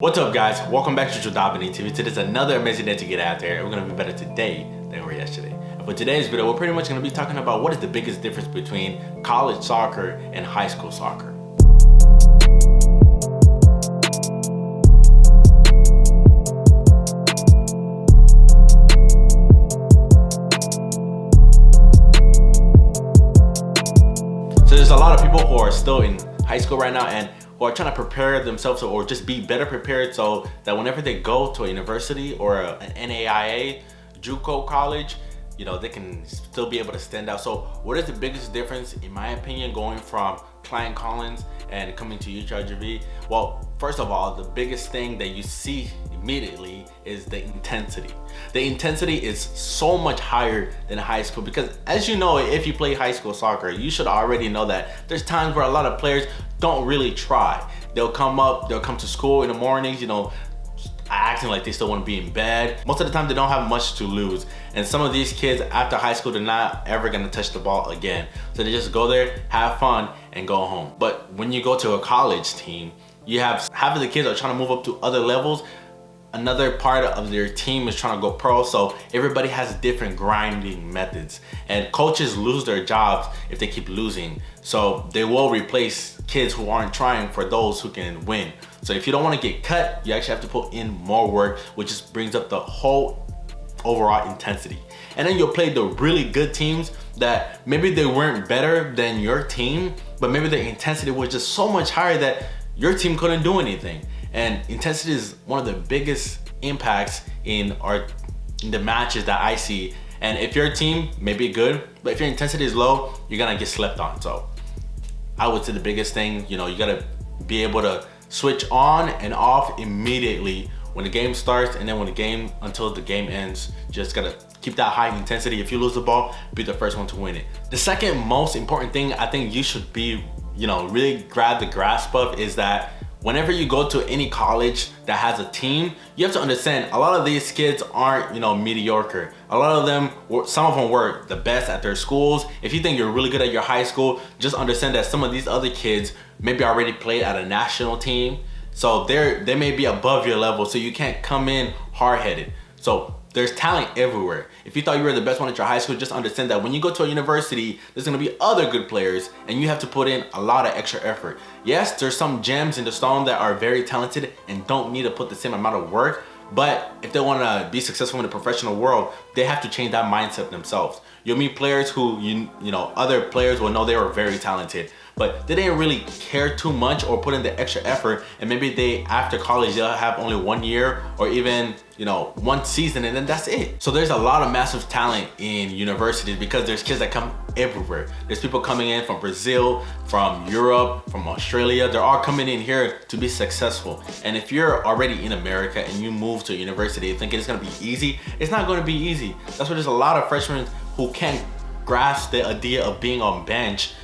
What's up, guys? Welcome back to JodabeniTV. Today's another amazing day to get out there. We're gonna be better today than we were yesterday. And for today's video, we're pretty much gonna be talking about what is the biggest difference between college soccer and high school soccer. So there's a lot of people who are still in high school right now and who are trying to prepare themselves or just be better prepared so that whenever they go to a university or an NAIA, JUCO college, you know, they can still be able to stand out. So what is the biggest difference, in my opinion, going from Klein Collins and coming to JodabeniTV? Well, first of all, the biggest thing that you see immediately is the intensity. The intensity is so much higher than high school because, as you know, if you play high school soccer, you should already know that there's times where a lot of players don't really try. They'll come to school in the mornings, you know, acting like they still want to be in bed. Most of the time they don't have much to lose, and some of these kids after high school, they're not ever going to touch the ball again, so they just go there, have fun, and go home. But when you go to a college team, you have half of the kids are trying to move up to other levels. Another part of their team is trying to go pro, so everybody has different grinding methods, and coaches lose their jobs if they keep losing, so they will replace kids who aren't trying for those who can win. So if you don't want to get cut, you actually have to put in more work, which just brings up the whole overall intensity. And then you'll play the really good teams that maybe they weren't better than your team, but maybe the intensity was just so much higher that your team couldn't do anything. And intensity is one of the biggest impacts in the matches that I see. And if your team may be good, but if your intensity is low, you're gonna get slept on. So I would say the biggest thing, you know, you gotta be able to switch on and off immediately when the game starts, and then until the game ends. Just gotta keep that high intensity. If you lose the ball, be the first one to win it. The second most important thing I think you should be, you know, really grab the grasp of is that whenever you go to any college that has a team, you have to understand a lot of these kids aren't, you know, mediocre. A lot of them, some of them were the best at their schools. If you think you're really good at your high school, just understand that some of these other kids maybe already played at a national team. So they may be above your level, so you can't come in hard-headed. So there's talent everywhere. If you thought you were the best one at your high school, just understand that when you go to a university, there's gonna be other good players, and you have to put in a lot of extra effort. Yes, there's some gems in the stone that are very talented and don't need to put the same amount of work, but if they wanna be successful in the professional world, they have to change that mindset themselves. You'll meet players who, you know, other players will know they were very talented, but they didn't really care too much or put in the extra effort, and maybe after college, they'll have only 1 year or even, you know, 1 season, and then that's it. So there's a lot of massive talent in universities because there's kids that come everywhere. There's people coming in from Brazil, from Europe, from Australia. They're all coming in here to be successful. And if you're already in America and you move to a university thinking it's gonna be easy, it's not gonna be easy. That's why there's a lot of freshmen who can't grasp the idea of being on bench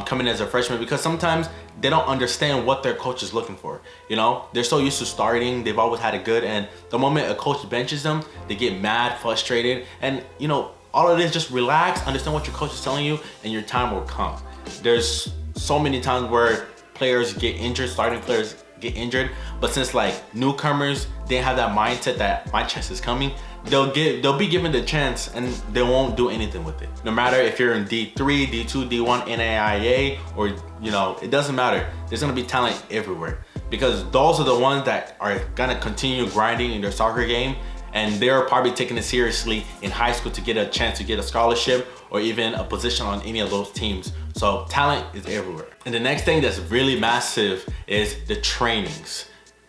coming as a freshman, because sometimes they don't understand what their coach is looking for. You know, they're so used to starting, they've always had it good, and the moment a coach benches them, they get mad, frustrated, and you know, all it is, just relax, understand what your coach is telling you, and your time will come. There's so many times where players get injured, starting players get injured, but since like newcomers, they have that mindset that my chance is coming, they'll be given the chance and they won't do anything with it. No matter if you're in D3, D2, D1, NAIA, or, you know, it doesn't matter. There's gonna be talent everywhere because those are the ones that are gonna continue grinding in their soccer game, and they're probably taking it seriously in high school to get a chance to get a scholarship or even a position on any of those teams. So talent is everywhere. And the next thing that's really massive is the trainings.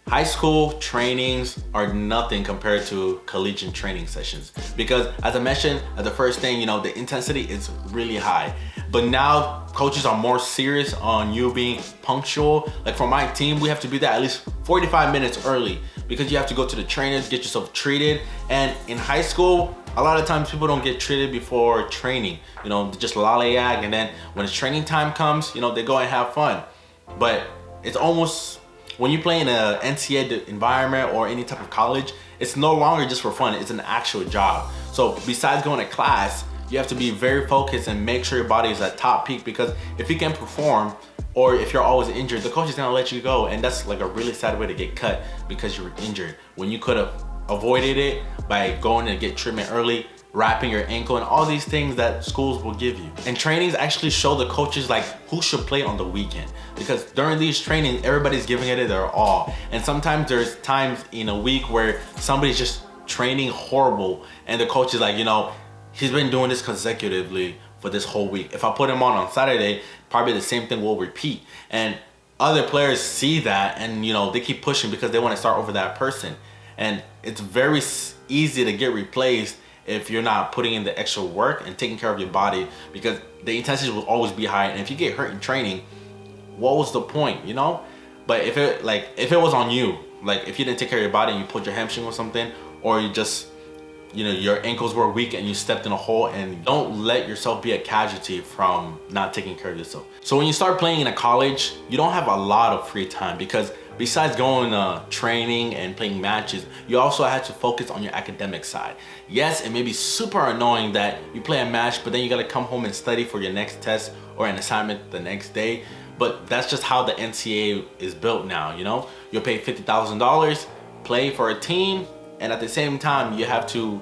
High school trainings are nothing compared to collegiate training sessions because, as I mentioned at the first thing, you know, the intensity is really high. But now coaches are more serious on you being punctual. Like for my team, we have to be there at least 45 minutes early because you have to go to the trainers, get yourself treated. And in high school, a lot of times people don't get treated before training. You know, just lollygag, and then when it's training time comes, you know, they go and have fun. But it's almost, when you play in a NCAA environment or any type of college, it's no longer just for fun, it's an actual job. So besides going to class, You have to be very focused and make sure your body is at top peak, because if you can perform, or if you're always injured, the coach is gonna let you go, and that's like a really sad way to get cut because you were injured when you could have avoided it by going to get treatment early, wrapping your ankle, and all these things that schools will give you. And trainings actually show the coaches like who should play on the weekend, because during these trainings everybody's giving it their all, and sometimes there's times in a week where somebody's just training horrible and the coach is like, you know, he's been doing this consecutively for this whole week. If I put him on Saturday, probably the same thing will repeat. And other players see that, and you know, they keep pushing because they want to start over that person. And it's very easy to get replaced if you're not putting in the extra work and taking care of your body, because the intensity will always be high. And if you get hurt in training, what was the point, you know? But if it was on you, like if you didn't take care of your body and you pulled your hamstring or something, or you just, you know, your ankles were weak and you stepped in a hole, and don't let yourself be a casualty from not taking care of yourself. So when you start playing in a college, you don't have a lot of free time, because besides going training and playing matches, you also have to focus on your academic side. Yes, it may be super annoying that you play a match, but then you gotta come home and study for your next test or an assignment the next day. But that's just how the NCAA is built now, you know? You'll pay $50,000, play for a team, and at the same time, you have to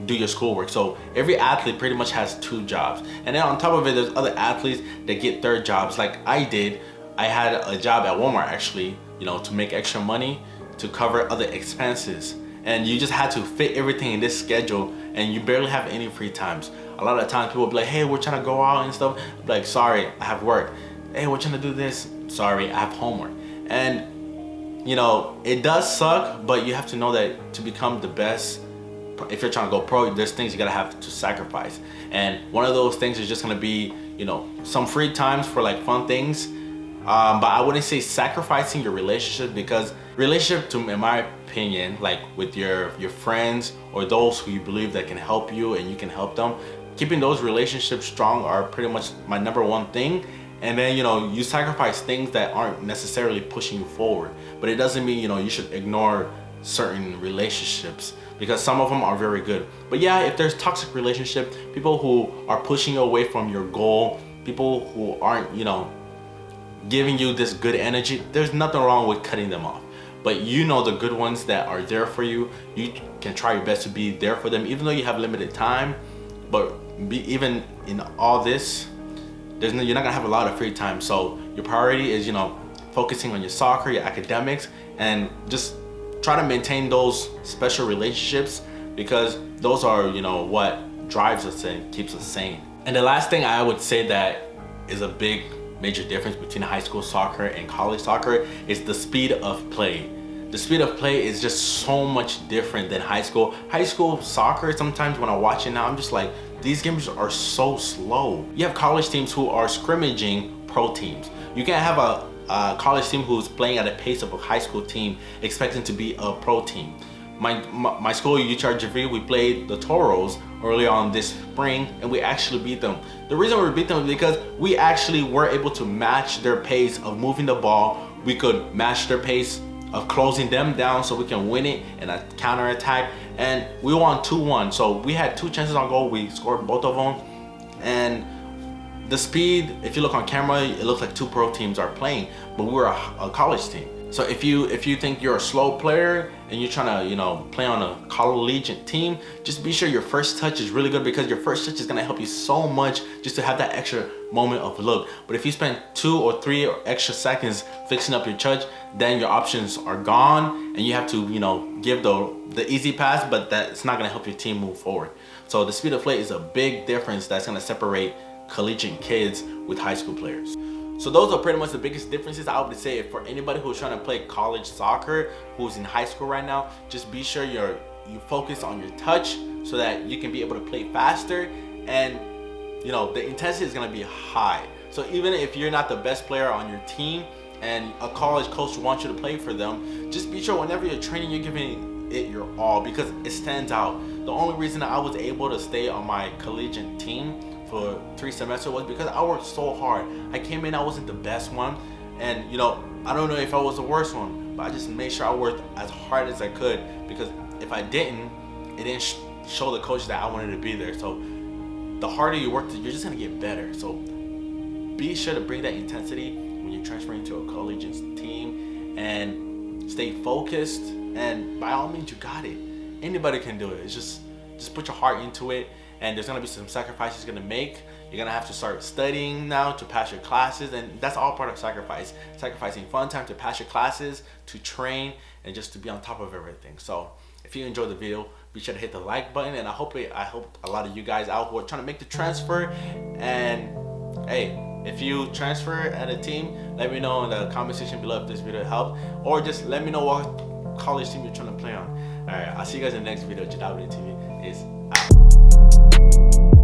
do your schoolwork. So every athlete pretty much has 2 jobs. And then on top of it, there's other athletes that get 3rd jobs like I did. I had a job at Walmart actually, you know, to make extra money to cover other expenses. And you just had to fit everything in this schedule, and you barely have any free times. A lot of times people will be like, hey, we're trying to go out and stuff. I'm like, sorry, I have work. Hey, we're trying to do this. Sorry, I have homework. And you know, it does suck, but you have to know that to become the best, if you're trying to go pro, there's things you gotta have to sacrifice. And one of those things is just gonna be, you know, some free times for like fun things. But I wouldn't say sacrificing your relationship, because relationship, in my opinion, like with your friends or those who you believe that can help you and you can help them, keeping those relationships strong are pretty much my #1 thing. And then, you know, you sacrifice things that aren't necessarily pushing you forward. But it doesn't mean, you know, you should ignore certain relationships, because some of them are very good. But yeah, if there's toxic relationship, people who are pushing you away from your goal, people who aren't, you know, giving you this good energy, there's nothing wrong with cutting them off. But you know the good ones that are there for you, you can try your best to be there for them, even though you have limited time. But even in all this, you're not gonna have a lot of free time. So your priority is, you know, focusing on your soccer, your academics, and just try to maintain those special relationships, because those are, you know, what drives us and keeps us sane. And the last thing I would say that is a big major difference between high school soccer and college soccer is the speed of play. The speed of play is just so much different than high school. High school soccer, sometimes when I watch it now, I'm just like, these games are so slow. You have college teams who are scrimmaging pro teams. You can't have a college team who's playing at a pace of a high school team expecting to be a pro team. My school, UCHRGV, we played the Toros early on this spring, and we actually beat them. The reason we beat them is because we actually were able to match their pace of moving the ball. We could match their pace of closing them down so we can win it in a counter attack, and we won 2-1. So we had 2 chances on goal, we scored both of them. And the speed, if you look on camera, it looks like 2 pro teams are playing, but we're a college team. So if you think you're a slow player and you're trying to, you know, play on a collegiate team, just be sure your first touch is really good, because your first touch is gonna help you so much just to have that extra moment of look. But if you spend 2 or 3 extra seconds fixing up your touch, then your options are gone, and you have to, you know, give the easy pass, but that's not gonna help your team move forward. So the speed of play is a big difference that's gonna separate collegiate kids with high school players. So those are pretty much the biggest differences I would say for anybody who's trying to play college soccer, who's in high school right now. Just be sure you focus on your touch so that you can be able to play faster, and you know, the intensity is going to be high. So even if you're not the best player on your team and a college coach wants you to play for them, just be sure whenever you're training, you're giving it your all, because it stands out. The only reason I was able to stay on my collegiate team for 3 semesters was because I worked so hard. I came in, I wasn't the best one, and you know, I don't know if I was the worst one, but I just made sure I worked as hard as I could, because if I didn't, it didn't show the coach that I wanted to be there. So the harder you work, you're just gonna get better. So be sure to bring that intensity when you're transferring to a collegiate team, and stay focused. And by all means, you got it. Anybody can do it. It's just put your heart into it. And there's gonna be some sacrifices you're gonna make. You're gonna have to start studying now to pass your classes, and that's all part of sacrifice. Sacrificing fun time to pass your classes, to train, and just to be on top of everything. So if you enjoyed the video, be sure to hit the like button, and I hope a lot of you guys out who are trying to make the transfer. And hey, if you transfer at a team, let me know in the comment section below if this video helped, or just let me know what college team you're trying to play on. All right, I'll see you guys in the next video. JodabeniTV is out.